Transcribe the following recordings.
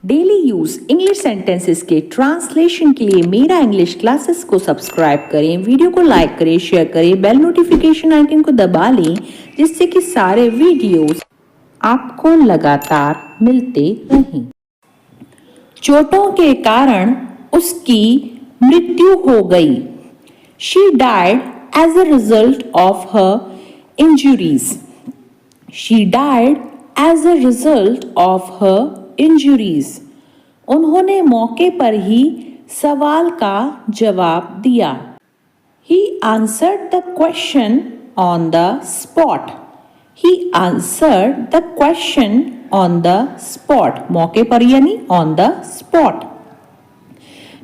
Daily use English sentences के translation के लिए मेरा इंग्लिश क्लासेस को सब्सक्राइब करें, वीडियो को लाइक करें, शेयर करें, बेल नोटिफिकेशन आइकन को दबा लें जिससे कि सारे वीडियोस आपको लगातार मिलते रहें। चोटों के कारण उसकी मृत्यु हो गई। She died as a result of her injuries. She died as a result of her injuries. उन्होंने मौके पर ही सवाल का जवाब दिया। He answered the question on the spot. He answered the question on the spot. मौके पर यानी on the spot.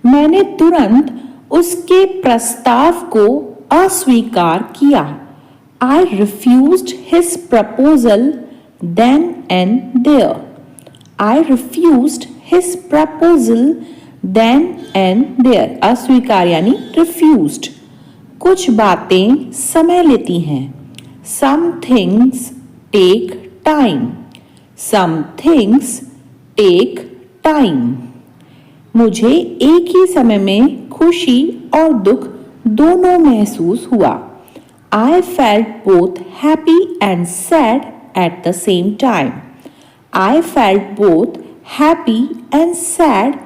मैंने तुरंत उसके प्रस्ताव को अस्वीकार किया। I refused his proposal then and there. I refused his proposal then and there. अस्वीकार यानी refused. कुछ बातें समय लेती हैं। Some things take time. Some things take time. मुझे एक ही समय में खुशी और दुख दोनों महसूस हुआ। I felt both happy and sad at the same time. I felt both happy and sad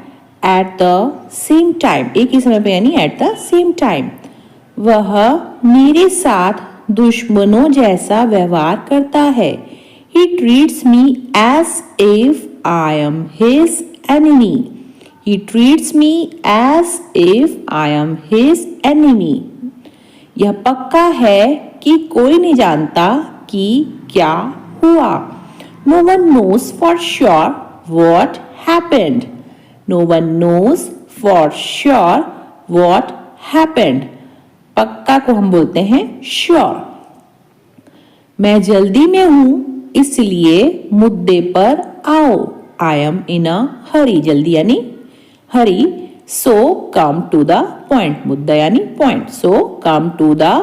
at the same time. एक ही समय पे यानी at the same time. वह मेरे साथ दुश्मनों जैसा व्यवहार करता है। He treats me as if I am his enemy. He treats me as if I am his enemy. यह पक्का है कि कोई नहीं जानता कि क्या हुआ। No one knows for sure what happened. No one knows for sure what happened. पक्का को हम बोलते हैं sure. मैं जल्दी में हूं इसलिए मुद्दे पर आओ। I am in a hurry. जल्दी यानी hurry. So come to the point. मुद्दा यानी point. So come to the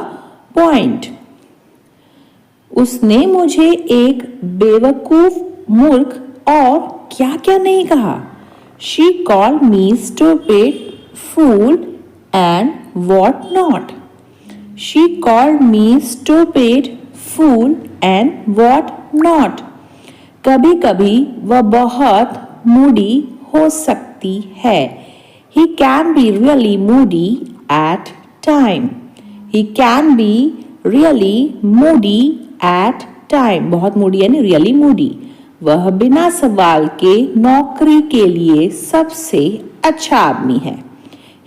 point. उसने मुझे एक बेवकूफ, मूर्ख और क्या क्या नहीं कहा। She called me stupid, fool and what not. She called me stupid, fool and what not. कभी कभी वह बहुत मूडी हो सकती है। He can be really moody at time. He can be really moody at time. बहुत Moody यानी really moody. वह बिना सवाल के नौकरी के लिए सबसे अच्छा आदमी है।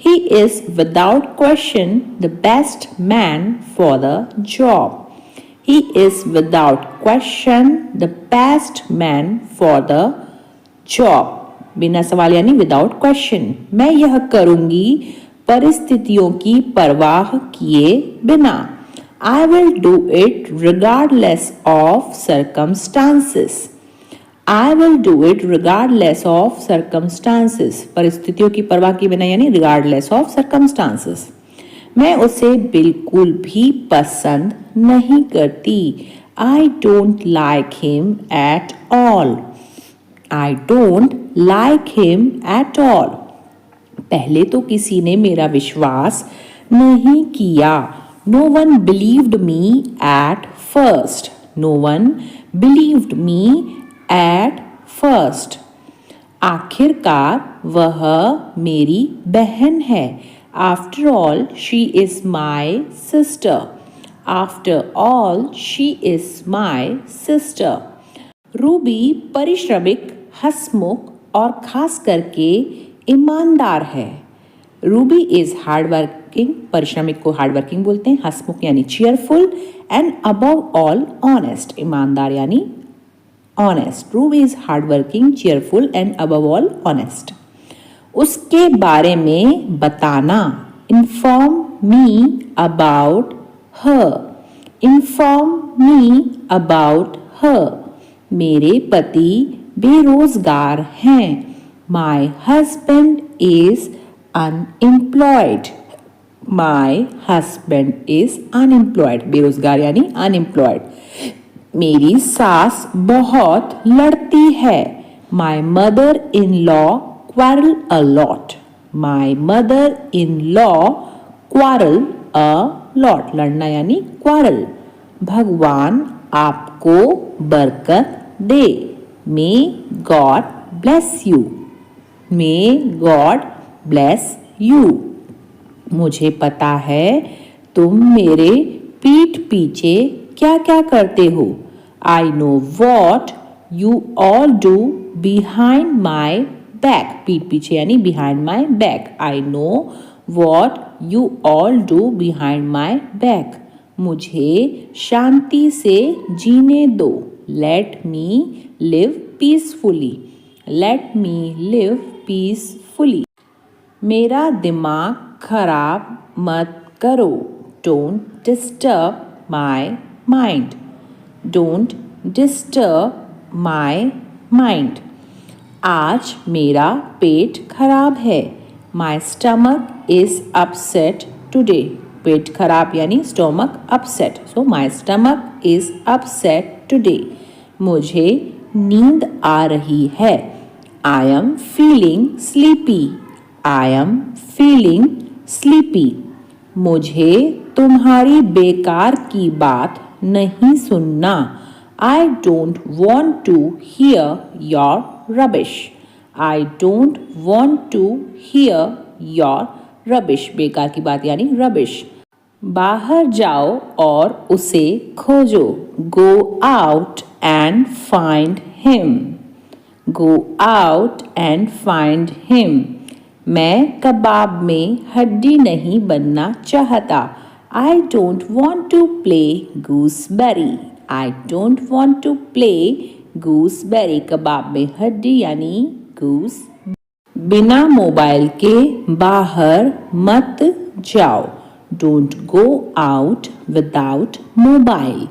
He is without question the best man for the job. He is without question the best man for the job. बिना सवाल यानी विदाउट क्वेश्चन। मैं यह करूंगी परिस्थितियों की परवाह किए बिना। I will do it regardless of circumstances. I will do it regardless of circumstances. परिस्थितियों की परवाह किए बिना यानी regardless of circumstances. मैं उसे बिल्कुल भी पसंद नहीं करती। I don't like him at all. I don't like him at all. पहले तो किसी ने मेरा विश्वास नहीं किया। No one believed me at first. No one believed me at first. आखिरकार वह मेरी बहन है। After all, she is my sister. After all, she is my sister. Ruby परिश्रमिक, हंसमुख और खास करके ईमानदार है। रूबी इज हार्डवर्किंग, परिश्रमिक को हार्डवर्किंग बोलते हैं, हंसमुख यानी cheerful and above all honest, ईमानदार यानी honest. Ruby is hardworking, cheerful and above all honest. उसके बारे में बताना, inform me about her. Inform me about her. मेरे पति बेरोजगार हैं। My husband is unemployed. My husband is unemployed. बेरोजगार यानी unemployed. मेरी सास बहुत लड़ती है। My mother-in-law quarrel a lot. My mother-in-law quarrel a lot. लड़ना यानी quarrel. भगवान आपको बरकत दे. May God bless you. May God bless you. मुझे पता है तुम मेरे पीठ पीछे क्या क्या करते हो. I know what you all do behind my back. पीठ पीछे यानी behind my back. I know what you all do behind my back. मुझे शांति से जीने दो. Let me live peacefully. Let me live peacefully. मेरा दिमाग खराब मत करो. Don't disturb my mind. Don't disturb my mind. आज मेरा पेट खराब है. My stomach is upset today. पेट खराब यानी stomach upset. So my stomach is upset today. मुझे नींद आ रही है. I am feeling sleepy. I am feeling sleepy. मुझे तुम्हारी बेकार की बात नहीं सुनना. I don't want to hear your rubbish. I don't want to hear your rubbish. बेकार की बात यानी rubbish. बाहर जाओ और उसे खोजो. Go out and find him. Go out and find him. मैं कबाब में हड्डी नहीं बनना चाहता. I don't want to play gooseberry. I don't want to play gooseberry. कबाब में हड्डी यानी goose. बिना मोबाइल के बाहर मत जाओ. Don't go out without mobile.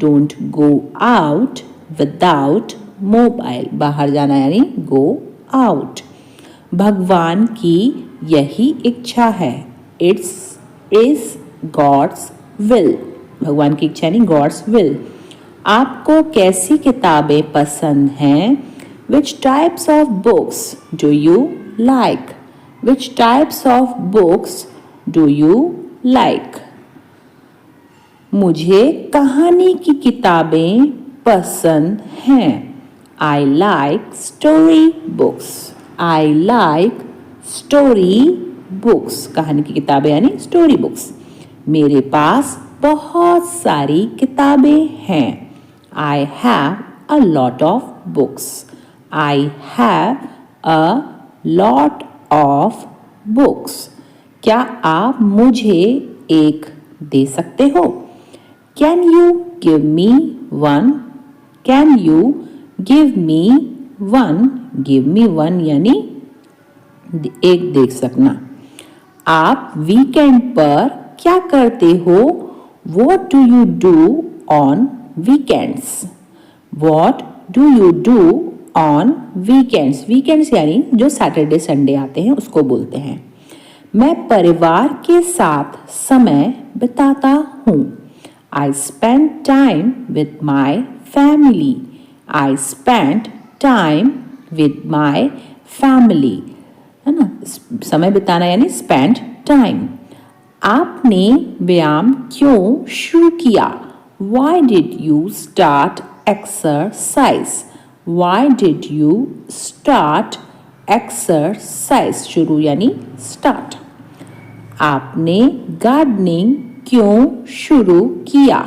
Don't go out without mobile. बाहर जाना यानी go out. भगवान की यही इच्छा है. It's is God's will. भगवान की इच्छा यानी God's will. आपको कैसी किताबें पसंद हैं? Which types of books do you like? Which types of books do you like? मुझे कहानी की किताबें पसंद हैं. I like story books. I like story books. कहानी की किताबें यानी story books. मेरे पास बहुत सारी किताबें हैं. I have a lot of books. I have a lot of books. क्या आप मुझे एक दे सकते हो? Can you give me one? Can you give me one? Give me one यानी एक दे सकना. आप वीकेंड पर क्या करते हो? What do you do on weekends? What do you do on weekends? Weekends यानी जो सैटरडे संडे आते हैं उसको बोलते हैं. मैं परिवार के साथ समय बिताता हूँ. I spend time with my family. I spend time with my family. है ना. समय बिताना यानी spend time. आपने व्यायाम क्यों शुरू किया? Why did you start exercise? Why did you start exercise? शुरू यानी start. आपने गार्डनिंग क्यों शुरू किया?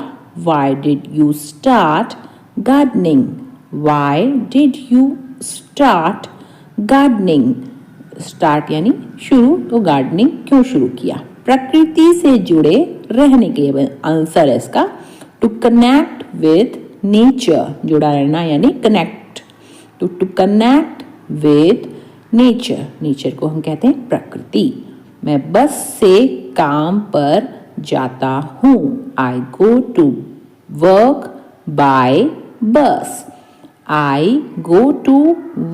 Why did you start gardening? Why did you start gardening? Start यानी शुरू, तो गार्डनिंग क्यों शुरू किया? प्रकृति से जुड़े रहने के लिए आंसर है इसका टू कनेक्ट विद नेचर. जुड़ा रहना यानी कनेक्ट. तो to connect with nature. Nature को हम कहते हैं प्रकृति. मैं बस से काम पर जाता हूँ. आई गो टू वर्क बाय बस. आई गो टू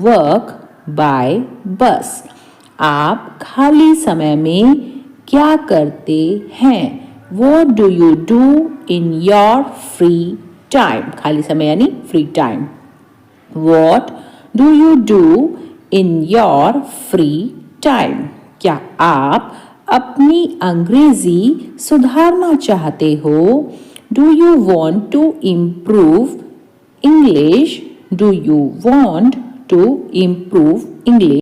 वर्क बाय बस. आप खाली समय में क्या करते हैं? What do you do in your free time? खाली समय यानी free time. What do you do in your free time? क्या आप अपनी अंग्रेजी सुधारना चाहते हो? Do you want to improve English? Do you want to improve English?